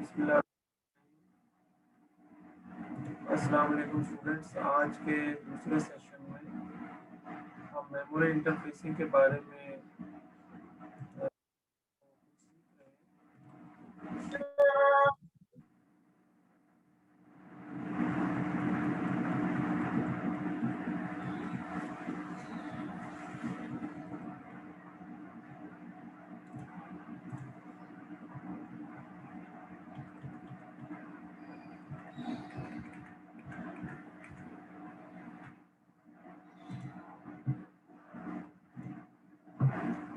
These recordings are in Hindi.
बिस्मिल्लाह। अस्सलाम वालेकुम स्टूडेंट्स, आज के दूसरे सेशन में हम मेमोरी इंटरफेसिंग के बारे में सीख रहे हैं।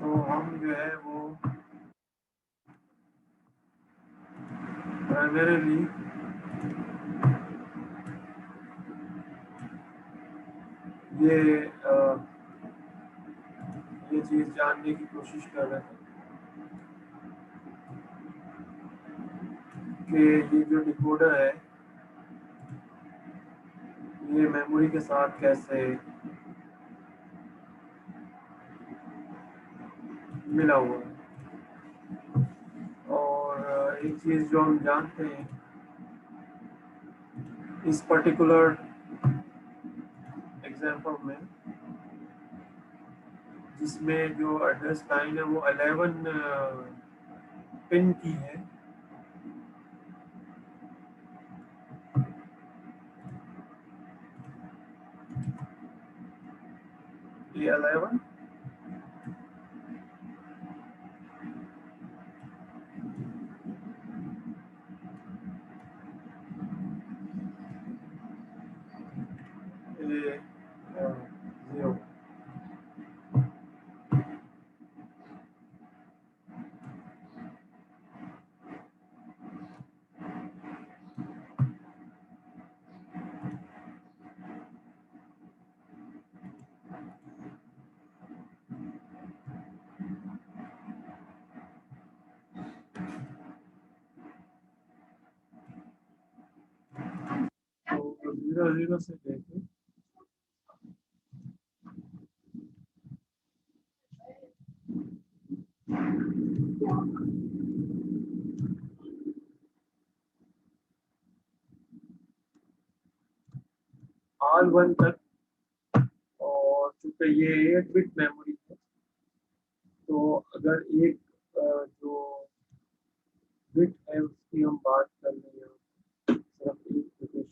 तो हम जो है वो प्राइमरीली ये चीज़ जानने की कोशिश कर रहे थे कि ये जो डिकोडर है ये मेमोरी के साथ कैसे मिला हुआ है। और एक चीज़ जो हम जानते हैं इस पर्टिकुलर एग्जांपल में, जिसमें जो एड्रेस लाइन है वो 11 पिन की है, ये 11 ये 0। तो 0 से लेके R1 तक, और चूंकि ये 8 बिट मेमोरी है तो अगर एक जो बिट है उसकी हम बात कर रहे हैं, सिर्फ एक लोकेशन,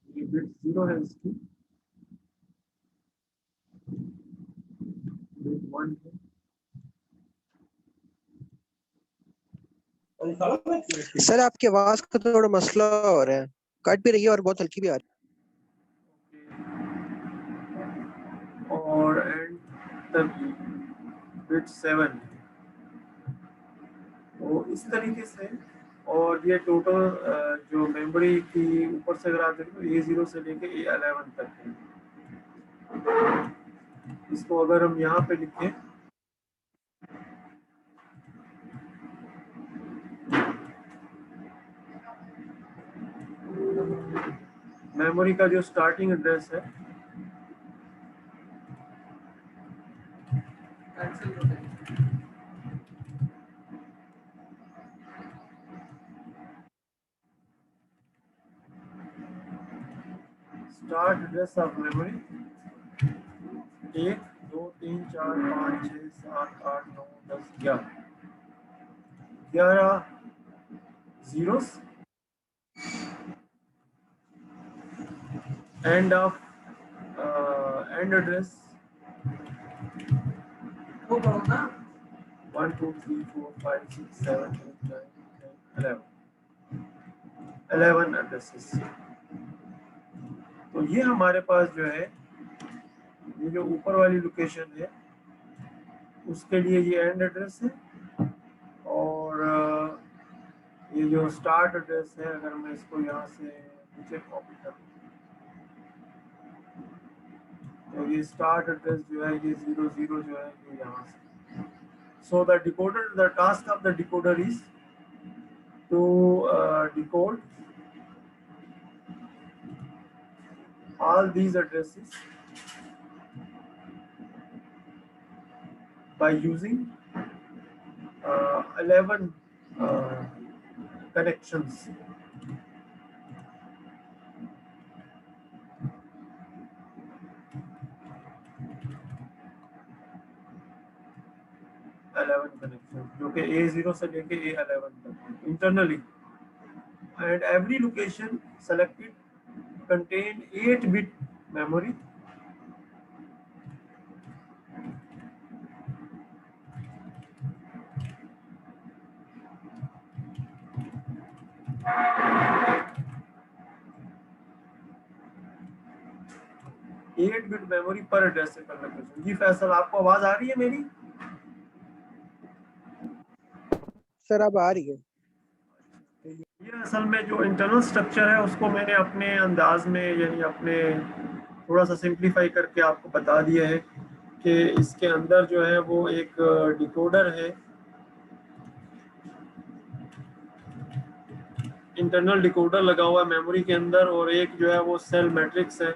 ये बिट 0 है, इसकी बिट 1 है। सर आपकी आवाज का थोड़ा मसला हो रहा है, कट भी रही है और बहुत हल्की भी आ रही और एंड तक बिट 7 है। तो इस तरीके से, और ये टोटल जो मेमोरी की ऊपर से अगर आप देखें तो A0 से लेके A11 तक है। इसको अगर हम यहाँ पे लिखें मेमोरी का जो स्टार्टिंग एड्रेस है start address of memory 1 2 3 4 5 6 7 8 9 10 11 zeros, end of end address 1 2 3 4 5 6 7 8 9 10 11 addresses. तो ये हमारे पास जो है, ये जो ऊपर वाली लोकेशन है उसके लिए ये एंड एड्रेस है, और ये जो स्टार्ट एड्रेस है, अगर मैं इसको यहाँ से नीचे कॉपी करूँ तो ये स्टार्ट एड्रेस जो है ये 00 जो है ये यहाँ से। So the decoder, the task of the decoder is to decode all these addresses by using 11 connections. जो कि A0 से लेके A11 तक internally, and every location selected contain 8-bit memory. Eight bit memory पर एड्रेस से कर लोकेशन। जी फैसल, आपको आवाज आ रही है मेरी? सर अब आ रही है। ये असल में जो इंटरनल स्ट्रक्चर है उसको मैंने अपने अंदाज में, यानी अपने थोड़ा सा सिंप्लीफाई करके आपको बता दिया है कि इसके अंदर जो है वो एक डिकोडर है, इंटरनल डिकोडर लगा हुआ है मेमोरी के अंदर, और एक जो है वो सेल मैट्रिक्स है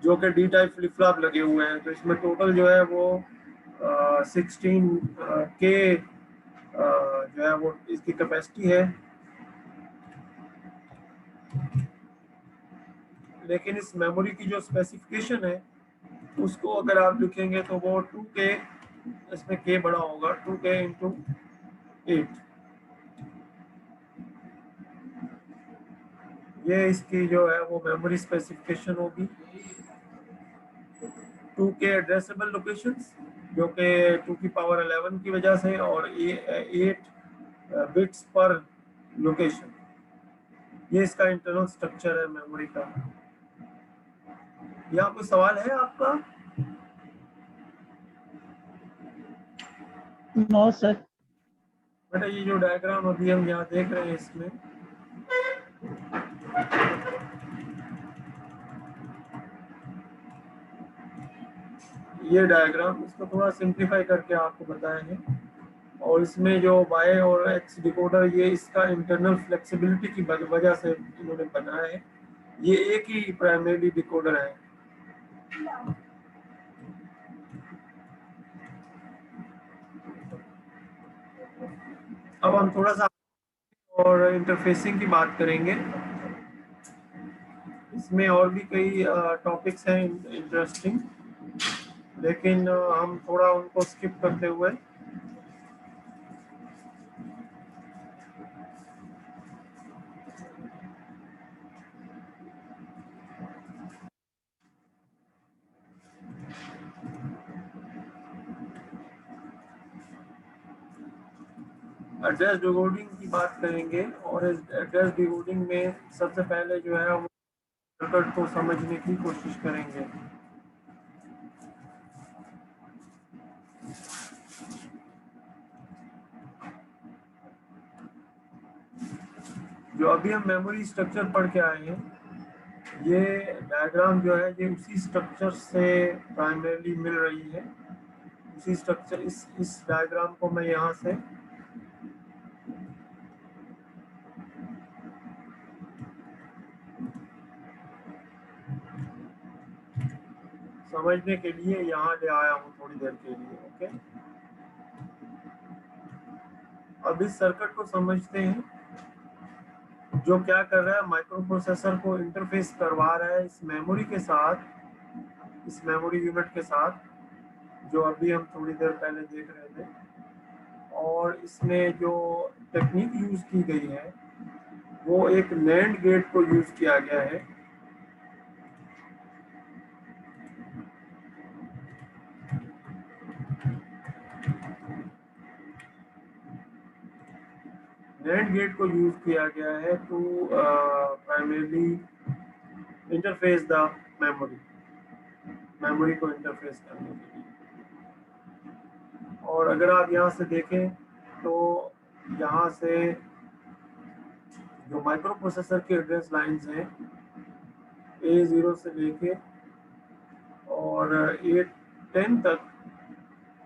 जो कि डी टाइप फ्लिप फ्लॉप लगे हुए हैं। तो इसमें टोटल जो है वो 16 के जो है वो इसकी कैपेसिटी है, लेकिन इस मेमोरी की जो स्पेसिफिकेशन है उसको अगर आप लिखेंगे तो वो 2K, इसमें K बड़ा होगा, 2K इंटू 8, ये इसकी जो है वो मेमोरी स्पेसिफिकेशन होगी। 2K एड्रेसेबल लोकेशंस जो कि 2 की पावर 11 की वजह से, और 8 बिट्स पर लोकेशन, ये इसका इंटरनल स्ट्रक्चर है मेमोरी का। यहाँ कोई सवाल है आपका? No sir. बेटा ये जो डायग्राम अभी हम यहाँ देख रहे हैं इसमें ये डायग्राम, इसको थोड़ा सिंप्लीफाई करके आपको बताए हैं, और इसमें जो Y और X डिकोडर, ये इसका इंटरनल फ्लेक्सिबिलिटी की वजह से इन्होंने बनाया है। ये एक ही प्राइमरी डिकोडर है। अब हम थोड़ा सा और इंटरफेसिंग की बात करेंगे। इसमें और भी कई टॉपिक्स हैं इंटरेस्टिंग, लेकिन हम थोड़ा उनको स्किप करते हुए एड्रेस डिकोडिंग की बात करेंगे। और इस एड्रेस डिकोडिंग में सबसे पहले जो है वो सर्किट को समझने की कोशिश करेंगे। जो अभी हम मेमोरी स्ट्रक्चर पढ़ के आए हैं, ये डायग्राम जो है ये उसी स्ट्रक्चर से प्राइमरीली मिल रही है। उसी स्ट्रक्चर, इस डायग्राम को मैं यहाँ से समझने के लिए यहाँ ले आया हूँ थोड़ी देर के लिए। ओके, अब इस सर्किट को समझते हैं जो क्या कर रहा है, माइक्रो प्रोसेसर को इंटरफेस करवा रहा है इस मेमोरी के साथ, इस मेमोरी यूनिट के साथ, जो अभी हम थोड़ी देर पहले देख रहे थे। और इसमें जो टेक्निक यूज की गई है वो एक नैंड गेट को यूज किया गया है। गेट को यूज किया गया है to primarily interface the memory को इंटरफेस करने के लिए। और अगर आप यहाँ से देखें तो यहाँ से जो माइक्रो प्रोसेसर के एड्रेस लाइंस हैं A0 से लेके और A10 तक,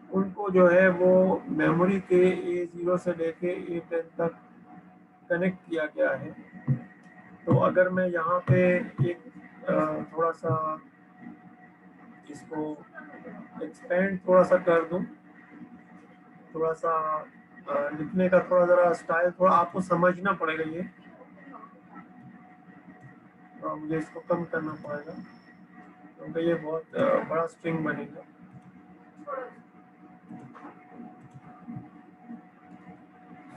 उनको जो है वो मेमोरी के A0 से लेके A10 तक कनेक्ट किया गया है। तो अगर मैं यहाँ पे एक थोड़ा सा इसको एक्सपेंड थोड़ा सा कर दूं, थोड़ा सा लिखने का थोड़ा ज़रा स्टाइल थोड़ा आपको समझना पड़ेगा, ये तो मुझे इसको कम करना पड़ेगा क्योंकि ये बहुत बड़ा स्ट्रिंग बनेगा।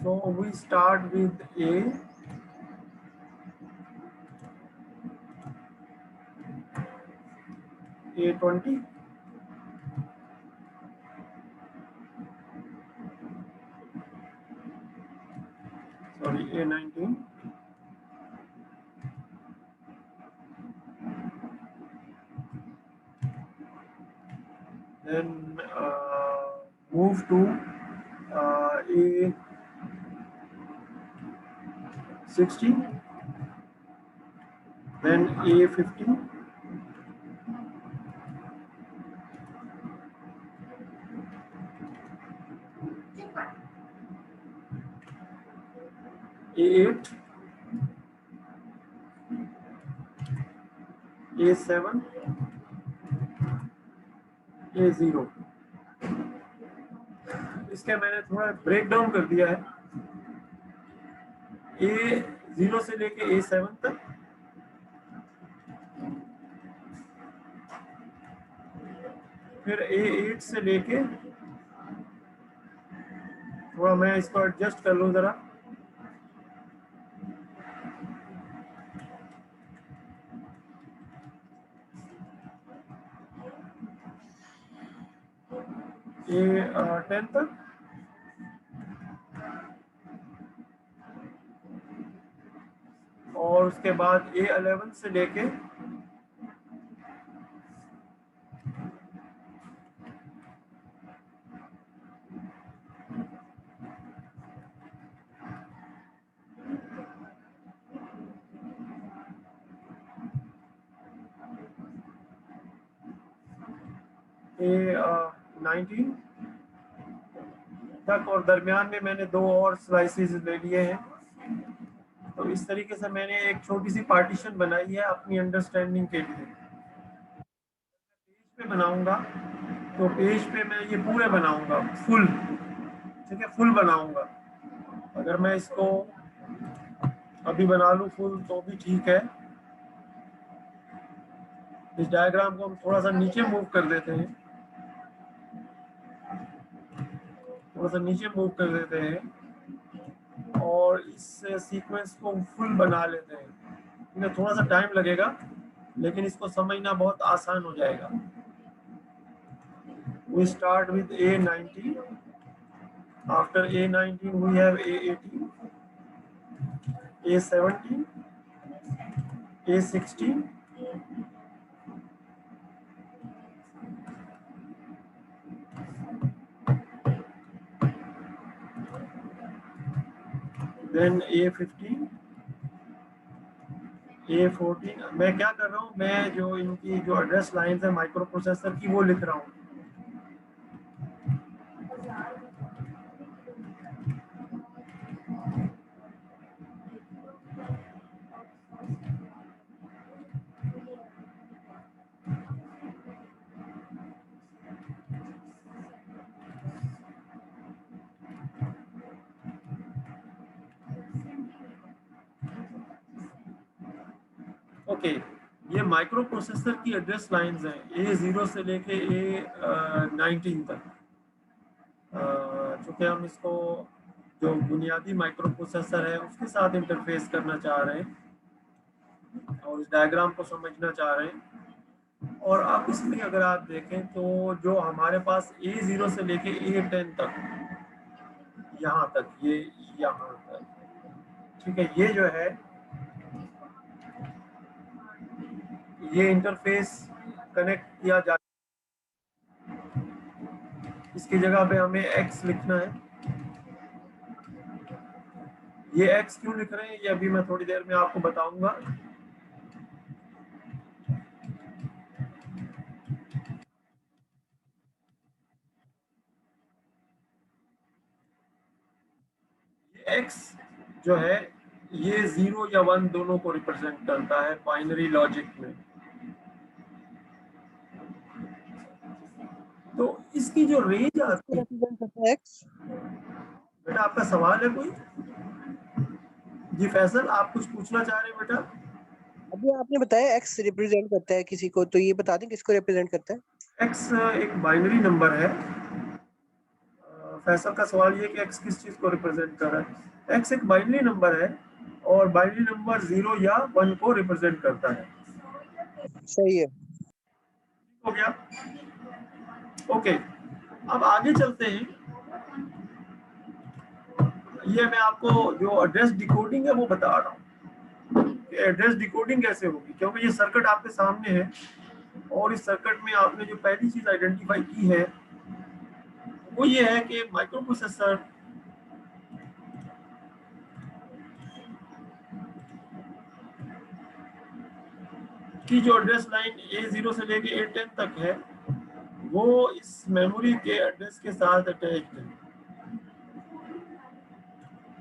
So we start with A20, sorry, A19, then move to A16, then A15, A8, A7, A0। इसका मैंने थोड़ा ब्रेक डाउन कर दिया है। A0 से लेके A7 तक, फिर A8 से लेके, थोड़ा मैं इसको एडजस्ट कर लूँ ज़रा, A10 तक, और उसके बाद A11 से लेके A19 तक, और दरमियान में मैंने दो और स्लाइसेस ले लिए हैं। तो इस तरीके से मैंने एक छोटी सी पार्टीशन बनाई है अपनी अंडरस्टैंडिंग के लिए। पेज पे बनाऊंगा तो पेज पे मैं ये पूरे बनाऊंगा फुल, ठीक है, फुल बनाऊंगा। अगर मैं इसको अभी बना लूँ फुल तो भी ठीक है। इस डायग्राम को हम थोड़ा सा नीचे मूव कर देते हैं, थोड़ा सा नीचे मूव कर देते हैं और इस सीक्वेंस को फुल बना लेते हैं। इन्हें थोड़ा सा टाइम लगेगा लेकिन इसको समझना बहुत आसान हो जाएगा। We start with A19. After A19 we have A18, A17, A16, then A15, A14। मैं क्या कर रहा हूँ, मैं जो इनकी जो एड्रेस लाइन्स है माइक्रो प्रोसेसर की वो लिख रहा हूँ। ओके, ये माइक्रो प्रोसेसर की एड्रेस लाइंस हैं A0 से लेके A19 तक। चूँकि हम इसको जो बुनियादी माइक्रो प्रोसेसर है उसके साथ इंटरफेस करना चाह रहे हैं और इस डायग्राम को समझना चाह रहे हैं। और अब इसमें अगर आप देखें तो जो हमारे पास A0 से लेके A10 तक, यहाँ तक, ये यहाँ तक, ठीक है, ये जो है ये इंटरफेस कनेक्ट किया जा, इसकी जगह पे हमें x लिखना है। ये x क्यों लिख रहे हैं ये अभी मैं थोड़ी देर में आपको बताऊंगा। ये x जो है ये 0 या 1 दोनों को रिप्रेजेंट करता है बाइनरी लॉजिक में। तो इसकी जो रेंज आती है, रिप्रेजेंट करता है x। बेटा आपका सवाल है कोई? जी फैसल, आप कुछ पूछना चाह रहे हैं बेटा? अभी आपने बताया x रिप्रेजेंट करता है किसी को, तो ये बता दें किसको रिप्रेजेंट करता है। x एक बाइनरी नंबर है। फैसल का सवाल ये कि x किस चीज को रिप्रेजेंट कर रहा है। x एक बाइनरी नंबर है और बाइनरी नंबर 0 या 1 को रिप्रेजेंट करता है। सही है। हो गया? ओके, अब आगे चलते हैं। ये मैं आपको जो एड्रेस डिकोडिंग है वो बता रहा हूँ। एड्रेस डिकोडिंग कैसे होगी, क्योंकि ये सर्किट आपके सामने है और इस सर्किट में आपने जो पहली चीज आइडेंटिफाई की है वो ये है कि माइक्रो प्रोसेसर की जो एड्रेस लाइन A0 से लेके A10 तक है वो इस मेमोरी के एड्रेस के साथ अटैच्ड है।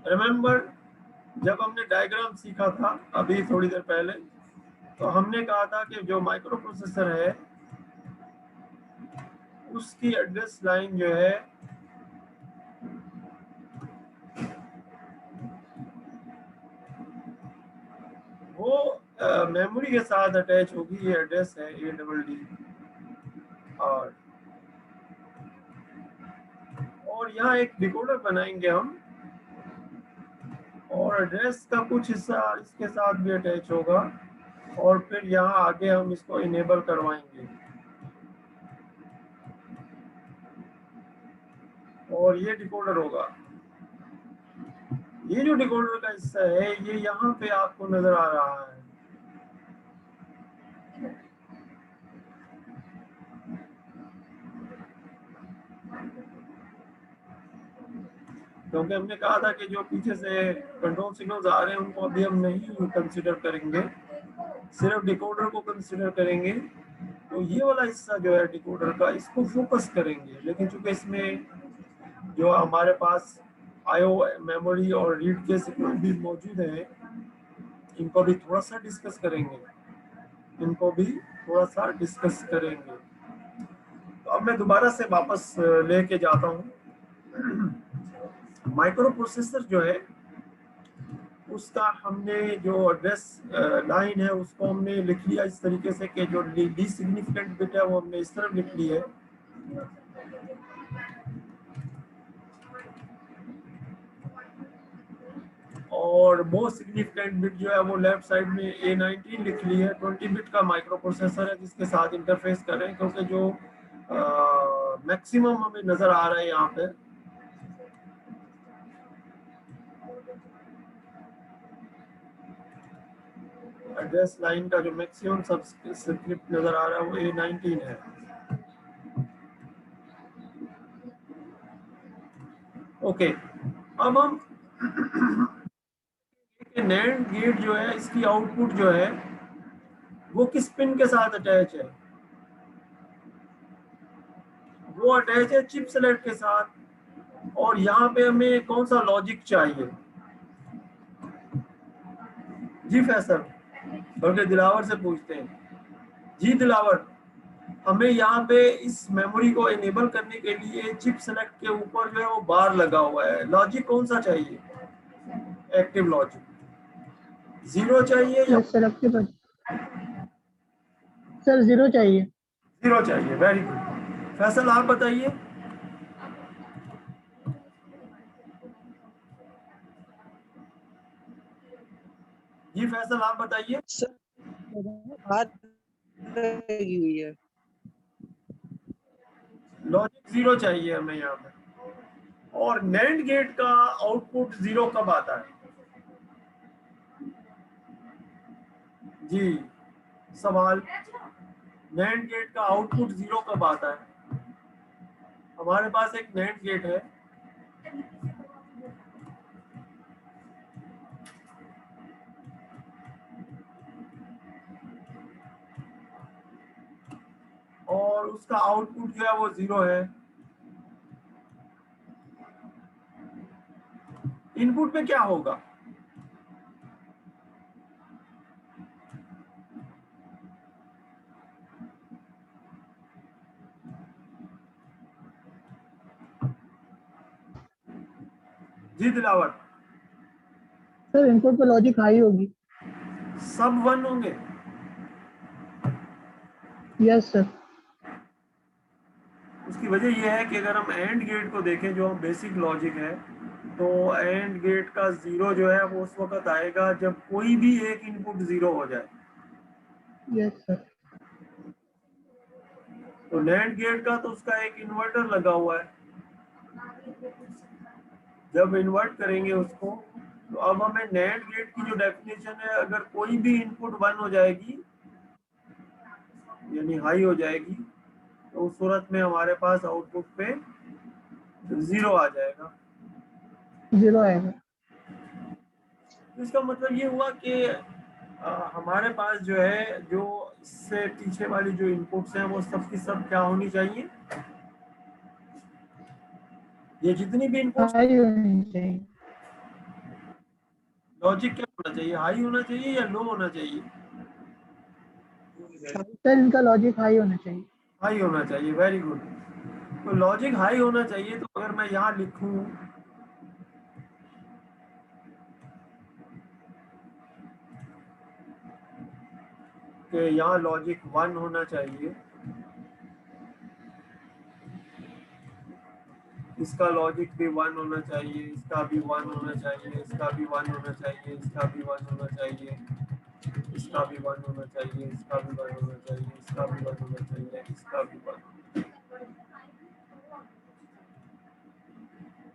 रिमेम्बर, जब हमने डायग्राम सीखा था अभी थोड़ी देर पहले, तो हमने कहा था कि जो माइक्रो प्रोसेसर है उसकी एड्रेस लाइन जो है वो मेमोरी के साथ अटैच होगी। ये एड्रेस है ADD R, और यहाँ एक डिकोडर बनाएंगे हम और एड्रेस का कुछ हिस्सा इसके साथ भी अटैच होगा और फिर यहाँ आगे हम इसको इनेबल करवाएंगे। और ये डिकोडर होगा। ये जो डिकोडर का हिस्सा है ये यहाँ पे आपको नजर आ रहा है। क्योंकि हमने कहा था कि जो पीछे से कंट्रोल सिग्नल्स आ रहे हैं उनको अभी हम नहीं कंसीडर करेंगे, सिर्फ डिकोडर को कंसीडर करेंगे। तो ये वाला हिस्सा जो है डिकोडर का इसको फोकस करेंगे, लेकिन चूंकि इसमें जो हमारे पास आईओ मेमोरी और रीड के सिग्नल भी मौजूद है, इनको भी थोड़ा सा डिस्कस करेंगे, इनको भी थोड़ा सा डिस्कस करेंगे। तो अब मैं दोबारा से वापस लेके जाता हूँ। माइक्रो प्रोसेसर जो है उसका हमने जो एड्रेस लाइन है उसको हमने लिख लिया इस तरीके से कि जो ली सिग्निफिकेंट बिट है वो हमने इस तरफ लिख ली है। और मोस्ट सिग्निफिकेंट बिट जो है वो लेफ्ट साइड में A19 लिख ली है। 20 बिट का माइक्रो प्रोसेसर है जिसके साथ इंटरफेस कर रहे हैं, क्योंकि जो मैक्सिमम हमें नजर आ रहा है यहाँ पे एड्रेस लाइन का जो मैक्सिमम सबस्क्रिप्ट नजर आ रहा है वो A19 है। ओके, अब हम नैंड गेट जो है इसकी आउटपुट जो है वो किस पिन के साथ अटैच है? वो अटैच है चिप सेलेक्ट के साथ। और यहाँ पे हमें कौन सा लॉजिक चाहिए? जी फैसल, बल्कि दिलावर से पूछते हैं। जी दिलावर, हमें यहाँ पे इस मेमोरी को इनेबल करने के लिए चिप सेलेक्ट के ऊपर जो है वो बार लगा हुआ है, लॉजिक कौन सा चाहिए? एक्टिव लॉजिक 0 चाहिए या सर एक्टिव सर 0 चाहिए। 0 चाहिए? Very good. फैसल आप बताइए। जी फैसल आप बताइए। सर बात लगी हुई है। लॉजिक 0 चाहिए हमें यहाँ पे। और नैंड गेट का आउटपुट 0 कब आता है? जी, सवाल, नैंड गेट का आउटपुट 0 कब आता है? हमारे पास एक नैंड गेट है, और उसका आउटपुट जो है वो 0 है। इनपुट में क्या होगा? जी दिलावर, सर इनपुट पे लॉजिक हाई होगी। सब 1 होंगे। Yes sir. उसकी वजह यह है कि अगर हम एंड गेट को देखें, जो बेसिक लॉजिक है, तो एंड गेट का 0 जो है वो उस वक्त आएगा जब कोई भी एक इनपुट 0 हो जाए। Yes sir. तो नैंड गेट का तो उसका एक इन्वर्टर लगा हुआ है, जब इन्वर्ट करेंगे उसको, तो अब हमें नैंड गेट की जो डेफिनेशन है, अगर कोई भी इनपुट 1 हो जाएगी यानी हाई हो जाएगी, तो उस सूरत में हमारे पास आउटपुट पे 0 आ जाएगा। 0 आएगा। तो इसका मतलब ये हुआ कि हमारे पास जो है, जो इससे पीछे वाली जो इनपुट्स हैं वो सब की सब क्या होनी चाहिए, ये जितनी भी इनपुट्स, हाई होनी चाहिए। लॉजिक क्या होना चाहिए, हाई होना चाहिए या लो होना चाहिए? सर इनका लॉजिक हाई होना चाहिए। हाई होना चाहिए, वेरी गुड। तो लॉजिक हाई होना चाहिए, तो अगर मैं यहाँ लिखूं कि यहाँ लॉजिक 1 होना चाहिए, इसका लॉजिक भी 1 होना चाहिए, इसका भी 1 होना चाहिए, इसका भी 1 होना चाहिए, इसका भी 1 होना चाहिए, इसका भी 1 होना चाहिए, इसका भी 1 होना चाहिए, इसका भी 1 होना चाहिए, इसका भी 1।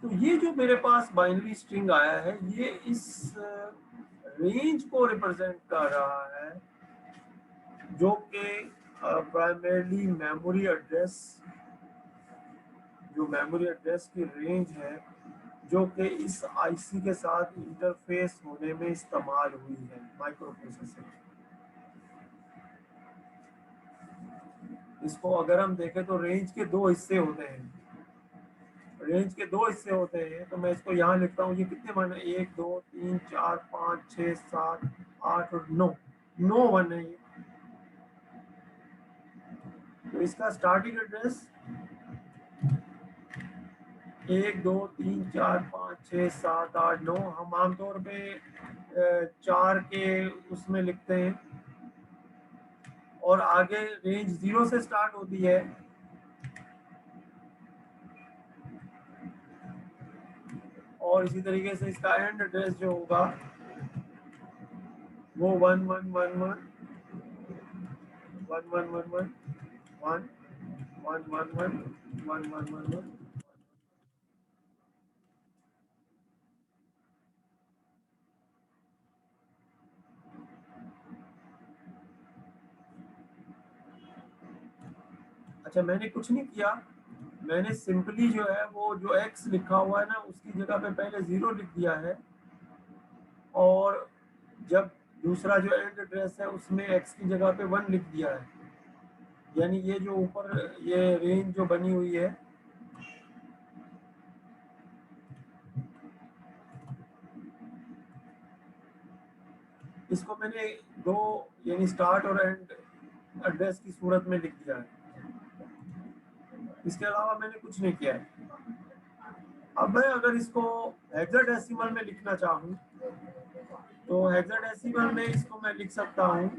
तो ये जो मेरे पास बाइनरी स्ट्रिंग आया है, ये इस रेंज को रिप्रेजेंट कर रहा है, जो कि प्राइमरीली मेमोरी एड्रेस, जो मेमोरी एड्रेस की रेंज है, जो कि इस आईसी के साथ इंटरफेस होने में इस्तेमाल हुई है माइक्रो प्रोसेसर। इसको अगर हम देखें तो रेंज के 2 हिस्से होते हैं, रेंज के 2 हिस्से होते हैं। तो मैं इसको यहाँ लिखता हूँ, ये कितने वन है, 1 2 3 4 5 6 7 8 और 9, 9 वन है ये। तो इसका स्टार्टिंग एड्रेस 1 2 3 4 5 6 7 8 9, हम आमतौर पे 4 के उसमें लिखते हैं, और आगे रेंज 0 से स्टार्ट होती है, और इसी तरीके से इसका एंड एड्रेस जो होगा वो 1 1 1 1 1 1 1 1 1 1 1 1 1 1 1 1। अच्छा, मैंने कुछ नहीं किया, मैंने सिंपली जो है वो जो x लिखा हुआ है ना, उसकी जगह पे पहले 0 लिख दिया है, और जब दूसरा जो एंड एड्रेस है उसमें x की जगह पे 1 लिख दिया है। यानी ये जो ऊपर ये रेंज जो बनी हुई है, इसको मैंने 2 यानी स्टार्ट और एंड एड्रेस की सूरत में लिख दिया है। इसके अलावा मैंने कुछ नहीं किया है। अब मैं अगर इसको हेक्साडेसिमल में लिखना चाहूँ, तो हेक्साडेसिमल में इसको मैं लिख सकता हूँ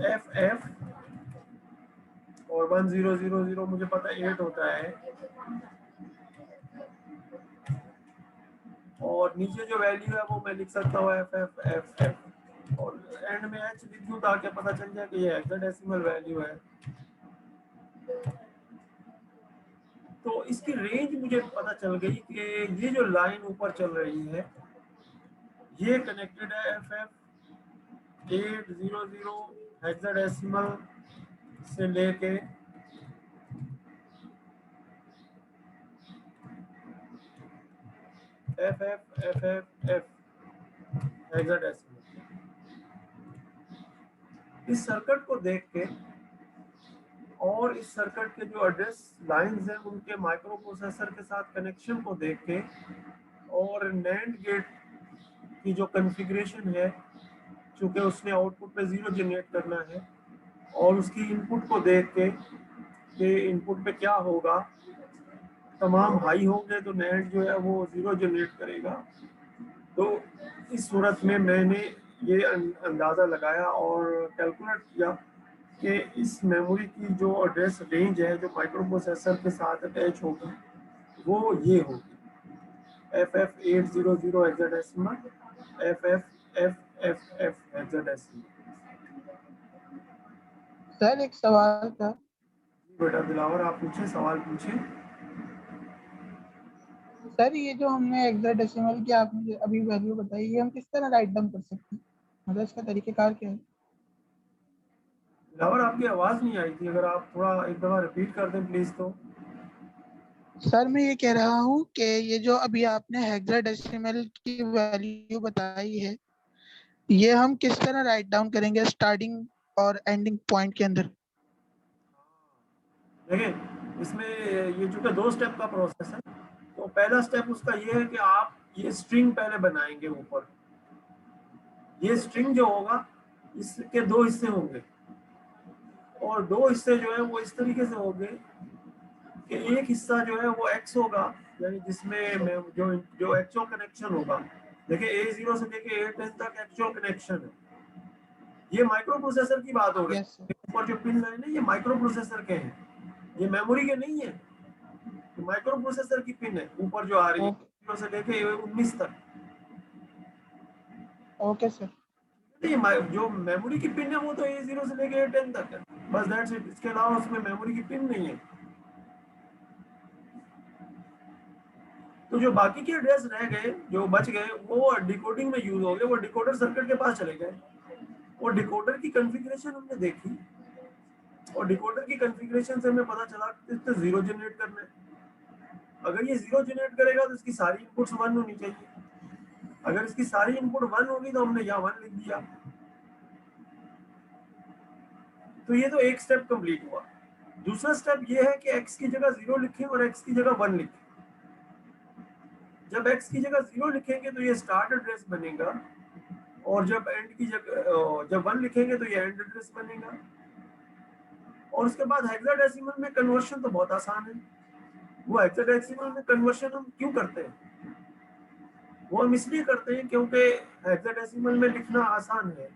FF, और 1000 मुझे पता है 8 होता है, और नीचे जो वैल्यू है वो मैं लिख सकता हूँ FFFF, और एंड में H लिख दूँ ताकि पता चल जाए कि ये हेक्साडेसिमल वैल्यू है। तो इसकी रेंज मुझे पता चल गई कि ये जो लाइन ऊपर चल रही है, ये कनेक्टेड है FF FF800 हेक्साडेसिमल से लेके FF हेक्साडेसिमल, इस सर्किट को देख के और इस सर्किट के जो एड्रेस लाइंस हैं उनके माइक्रो प्रोसेसर के साथ कनेक्शन को देख के और नैंड गेट की जो कॉन्फ़िगरेशन है, चूँकि उसने आउटपुट पे 0 जनरेट करना है, और उसकी इनपुट को देख के कि इनपुट पे क्या होगा, तमाम हाई होंगे तो नैंड जो है वो 0 जनरेट करेगा। तो इस सूरत में मैंने ये अंदाज़ा लगाया और कैलकुलेट किया कि इस मेमोरी की जो एड्रेस रेंज है जो माइक्रो प्रोसेसर के साथ अटैच होगी वो ये होगी FF800 hexadecimal, FFFFF hexadecimal. Sir एक सवाल था। बेटा दिलावर, आप पूछे, सवाल पूछे। सर ये जो हमने हेक्साडेसिमल की आपने जो अभी वैल्यू बताई, ये हम किस तरह राइट डाउन कर सकते हैं, मतलब इसका तरीकेकार क्या है? दिलावर, आपकी आवाज़ नहीं आई थी, अगर आप थोड़ा एक दफ़ा रिपीट कर दें प्लीज़। तो सर मैं ये कह रहा हूँ कि ये जो अभी आपने हेक्साडेसिमल की वैल्यू बताई है, ये हम किस तरह राइट डाउन करेंगे स्टार्टिंग और एंडिंग पॉइंट के अंदर? देखिए, इसमें ये चूँकि 2 स्टेप का प्रोसेस है, तो पहला स्टेप उसका ये है कि आप ये स्ट्रिंग पहले बनाएंगे ऊपर। ये स्ट्रिंग जो होगा इसके 2 हिस्से होंगे, और 2 हिस्से जो है वो इस तरीके से होंगे कि एक हिस्सा जो है वो एक्स होगा, यानी जिसमें जो एक्चुअल कनेक्शन होगा। देखिए A0 से लेके A10 तक एक्चुअल कनेक्शन है। ये माइक्रो प्रोसेसर की बात हो रही यस सर। है। ऊपर जो पिन लाइन है ये माइक्रो प्रोसेसर के हैं, ये मेमोरी के नहीं है, माइक्रो प्रोसेसर की पिन है ऊपर जो आ रही है ओके 0 से लेके 19 तक। Okay sir. जो मेमोरी की पिन है वो तो A0 से लेके A10 तक है, बस दैट्स इट। इसके अलावा उसमें मेमोरी की पिन नहीं है। तो जो बाकी के एड्रेस रह गए, जो बच गए, वो डिकोडिंग में यूज हो गए, वो डिकोडर सर्किट के पास चले गए। वो डिकोडर की कॉन्फ़िगरेशन हमने देखी, और डिकोडर की कॉन्फ़िगरेशन से हमें पता चला कि इसको 0 जनरेट करना है। अगर ये 0 जनरेट करेगा तो इसकी सारी इनपुट्स 1 होनी चाहिए। अगर इसकी सारी इनपुट 1 होगी तो हमने यहाँ 1 लिख दिया। तो ये तो एक स्टेप कंप्लीट हुआ। दूसरा स्टेप ये है कि x की जगह 0 लिखें और x की जगह 1 लिखें। जब x की जगह 0 लिखेंगे तो ये स्टार्ट एड्रेस बनेगा, और जब एंड की जगह जब 1 लिखेंगे तो ये एंड एड्रेस बनेगा। और उसके बाद हेक्साडेसिमल में कन्वर्शन तो बहुत आसान है। वो हेक्साडेसिमल में कन्वर्शन हम क्यों करते हैं? वो हम इसलिए करते हैं क्योंकि हेक्साडेसिमल में लिखना आसान है।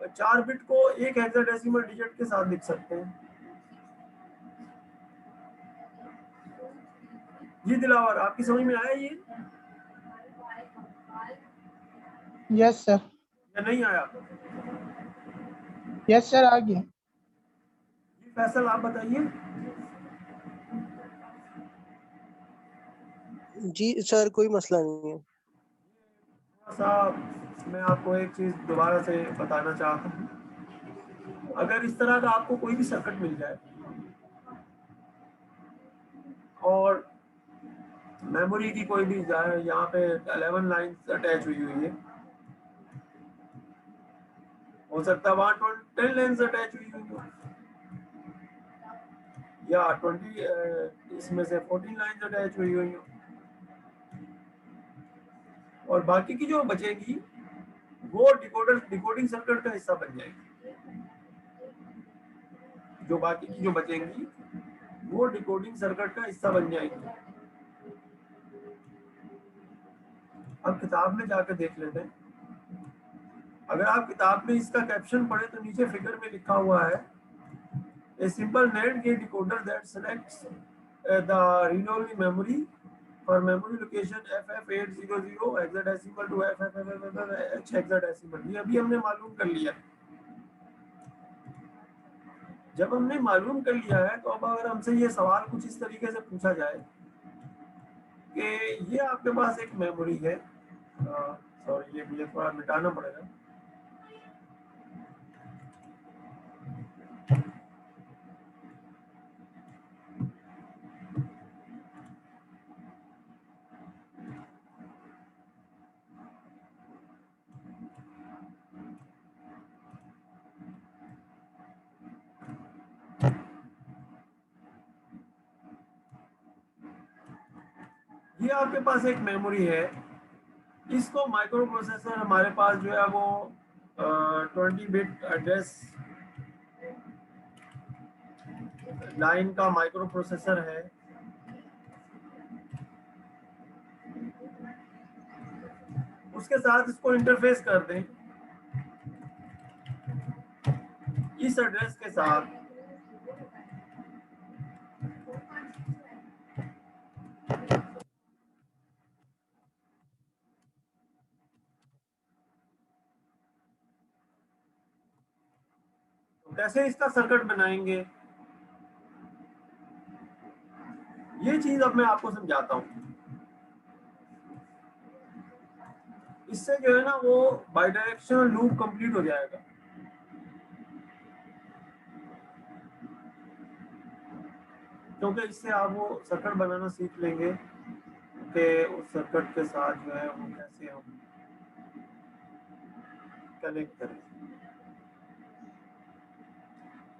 4 बिट को एक हेक्साडेसिमल डिजिट के साथ लिख सकते हैं। जी दिलावर, आपकी समझ में आया ये यस सर। या नहीं आया? यस सर आ गया। जी फैसल, आप बताइए। जी सर, कोई मसला नहीं है। थोड़ा सा मैं आपको एक चीज़ दोबारा से बताना चाहता हूँ। अगर इस तरह का आपको कोई भी सर्किट मिल जाए और मेमोरी की कोई भी यहाँ पे 11 लाइन्स अटैच हुई हुई है, हो सकता है वहाँ 10 लाइन्स अटैच हुई हुई हो, या 20 इसमें से 14 लाइन्स अटैच हुई हुई हो, और बाकी की जो बचेगी वो डिकोडिंग सर्किट का हिस्सा बन जाएगी। जो बाकी की जो बचेंगी वो डिकोडिंग सर्किट का हिस्सा बन जाएगी। अब किताब में जाकर देख लेते हैं। अगर आप किताब में इसका कैप्शन पढ़े तो नीचे फिगर में लिखा हुआ है, a simple NAND gate decoder that selects the read only memory for memory location FF800 hexadecimal to FFFFH hexadecimal. ये अभी हमने मालूम कर लिया। जब हमने मालूम कर लिया है तो अब अगर हमसे ये सवाल कुछ इस तरीके से पूछा जाए कि ये आपके पास एक मेमोरी है, सॉरी ये मुझे थोड़ा मिटाना पड़ेगा। आपके पास एक मेमोरी है, इसको माइक्रो प्रोसेसर हमारे पास जो है वो 20 बिट एड्रेस लाइन का माइक्रो प्रोसेसर है। उसके साथ इसको इंटरफेस कर दें इस एड्रेस के साथ। तो कैसे इसका सर्किट बनाएंगे, ये चीज अब मैं आपको समझाता हूं। इससे जो है ना वो बाइडायरेक्शनल लूप कंप्लीट हो जाएगा। क्योंकि इससे आप वो सर्किट बनाना सीख लेंगे कि उस सर्किट के साथ जो है वो कैसे हम कनेक्ट करें।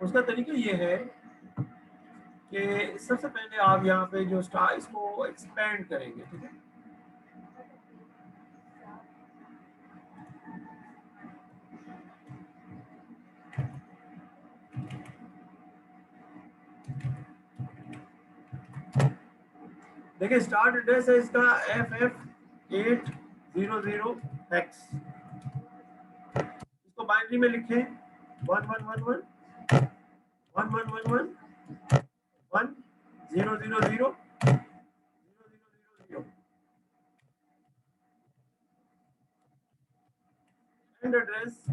उसका तरीका ये है कि सबसे पहले आप यहाँ पे जो स्टार इसको एक्सपेंड करेंगे, ठीक है। देखिए स्टार्ट एड्रेस है इसका FF800X। इसको बाइनरी में लिखें 1111 1111 1000 0000 एंड एड्रेस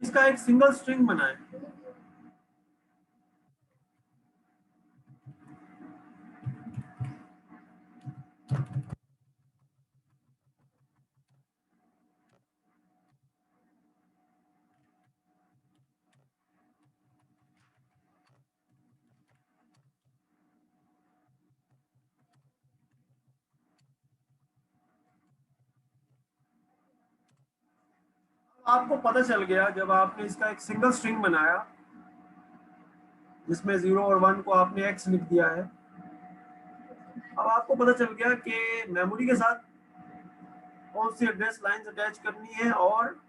इसका एक सिंगल स्ट्रिंग बनाएं। आपको पता चल गया जब आपने इसका एक सिंगल स्ट्रिंग बनाया जिसमें 0 और 1 को आपने x लिख दिया है। अब आपको पता चल गया कि मेमोरी के साथ कौन सी एड्रेस लाइन अटैच करनी है और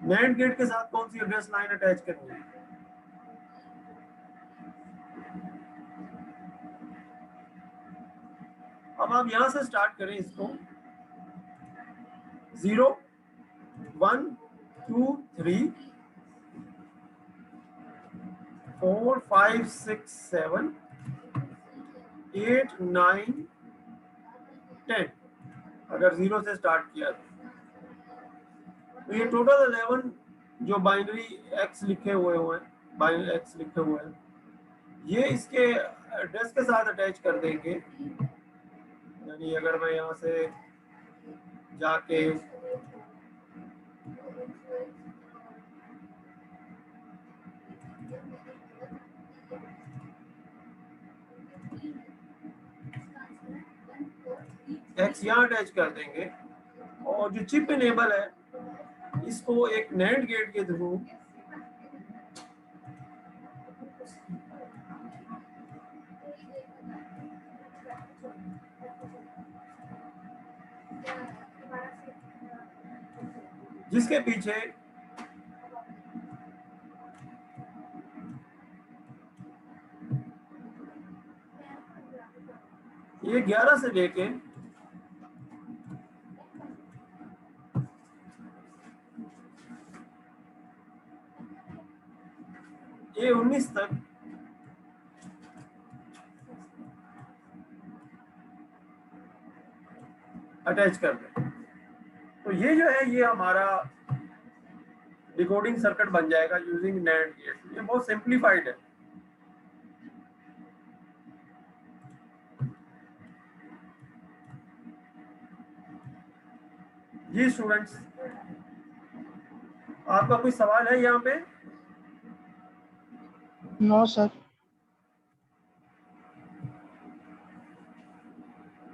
NAND गेट के साथ कौन सी एड्रेस लाइन अटैच करनी है। अब आप यहां से स्टार्ट करें इसको 0 1 2 3 4 5 6 7 8 9 10। अगर 0 से स्टार्ट किया तो ये टोटल 11 जो बाइनरी x लिखे हुए हैं, बाइनरी x लिखे हुए हैं, ये इसके एड्रेस के साथ अटैच कर देंगे। यानी अगर मैं यहाँ से जाके x यहाँ अटैच कर देंगे और जो चिप इनेबल है इसको एक NAND गेट के थ्रू जिसके पीछे ये 11 से लेके ये 19 तक अटैच कर दें। तो ये जो है ये हमारा डिकोडिंग सर्किट बन जाएगा यूजिंग NAND गेट। ये बहुत सिंप्लीफाइड है। जी स्टूडेंट्स, आपका कोई सवाल है यहाँ पे? No sir.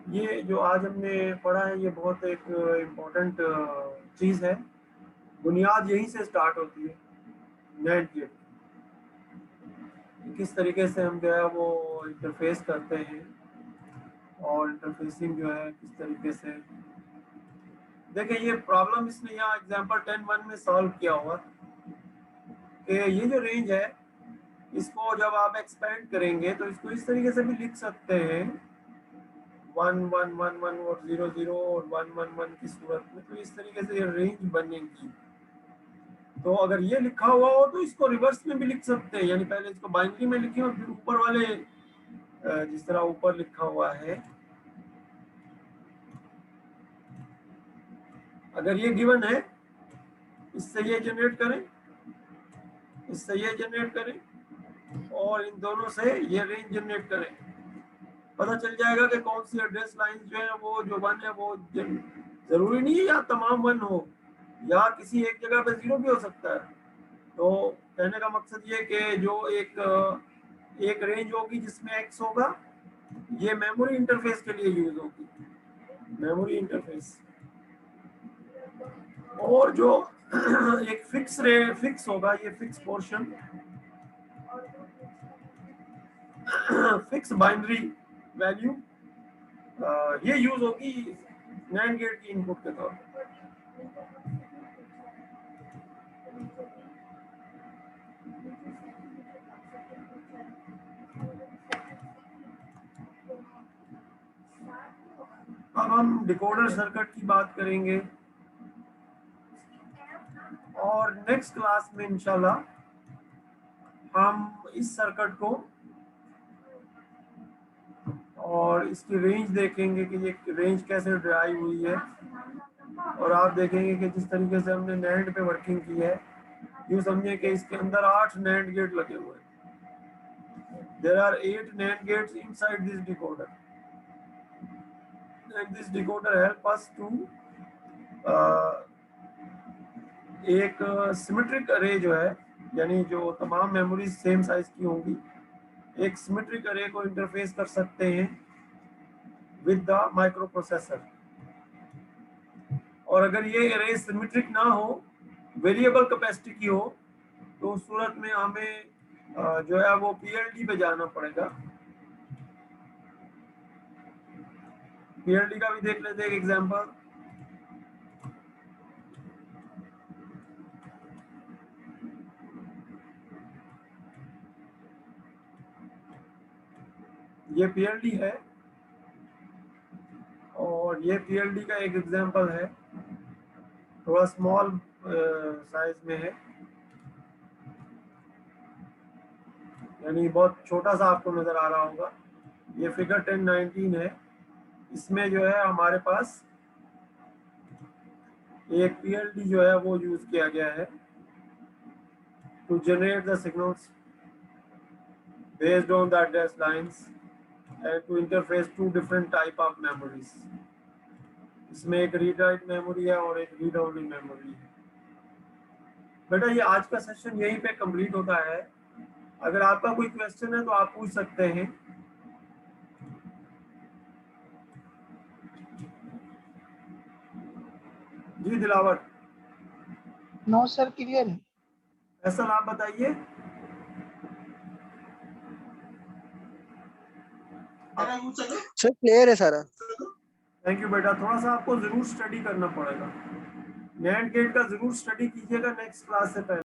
ये जो आज हमने पढ़ा है ये बहुत एक इम्पोर्टेंट चीज़ है। बुनियाद यहीं से स्टार्ट होती है, नेट गेट। किस तरीके से हम जो है वो इंटरफेस करते हैं और इंटरफेसिंग जो है किस तरीके से। देखिए ये प्रॉब्लम इसने यहाँ एग्जाम्पल 10.1 में सॉल्व किया हुआ कि ये जो रेंज है इसको जब आप एक्सपेंड करेंगे तो इसको इस तरीके से भी लिख सकते हैं 1 1 1 1 और 0 0 और 1 1 1 की सूरत में, तो इस तरीके से ये रेंज बनेगी। तो अगर ये लिखा हुआ हो तो इसको रिवर्स में भी लिख सकते हैं, यानी पहले इसको बाइनरी में लिखें और फिर ऊपर वाले जिस तरह ऊपर लिखा हुआ है, अगर ये गिवन है इससे ये जनरेट करें, इससे ये जनरेट करें और इन दोनों से ये रेंज जनरेट करें। पता चल जाएगा कि कौन सी एड्रेस लाइन जो है वो जो 1 है वो जरूरी नहीं है या तमाम 1 हो, या किसी एक जगह पे 0 भी हो सकता है। तो कहने का मकसद ये कि जो एक रेंज होगी जिसमें x होगा, ये मेमोरी इंटरफेस के लिए यूज होगी, मेमोरी इंटरफेस। और जो एक फिक्स होगा, ये fix portion, fix binary value, ये यूज होगी नैंड गेट की इनपुट के तौर पर। अब हम डिकोडर सर्किट की बात करेंगे और नेक्स्ट क्लास में इंशाल्लाह हम इस सर्किट को और इसकी रेंज देखेंगे कि ये रेंज कैसे ड्राइव हुई है, और आप देखेंगे कि जिस तरीके से हमने नैंड पे वर्किंग की है, यूँ समझिए कि इसके अंदर 8 नैंड गेट लगे हुए हैं। There are 8 NAND gates inside this decoder and this decoder help us to एक सिमेट्रिक अरे जो है, यानी जो तमाम मेमोरीज सेम साइज की होंगी, एक सिमेट्रिक अरे को इंटरफेस कर सकते हैं विद द माइक्रो प्रोसेसर। और अगर ये अरे सिमेट्रिक ना हो, वेरिएबल कैपेसिटी की हो, तो उस सूरत में हमें जो है वो पीएलडी पे जाना पड़ेगा। पीएलडी का भी देख लेते हैं एक एग्जांपल। ये पीएलडी है और ये पीएलडी का एक एग्जांपल है, थोड़ा स्मॉल साइज में है, यानी बहुत छोटा सा आपको नजर आ रहा होगा। ये फिगर 1019 है। इसमें जो है हमारे पास एक पीएलडी जो है वो यूज किया गया है to generate the signals based on the address lines and to interface 2 different type of memories. इसमें एक रीड राइट मेमोरी है और एक रीड ओनली मेमोरी है। बेटा ये आज का सेशन यहीं पे कंप्लीट होता है। अगर आपका कोई क्वेश्चन है तो आप पूछ सकते हैं। जी दिलावर। नो सर, क्लियर है। फैसल आप बताइए। सर क्लियर है सारा। थैंक यू बेटा, थोड़ा सा आपको जरूर स्टडी करना पड़ेगा, नैंड गेट का जरूर स्टडी कीजिएगा नेक्स्ट क्लास से पहले।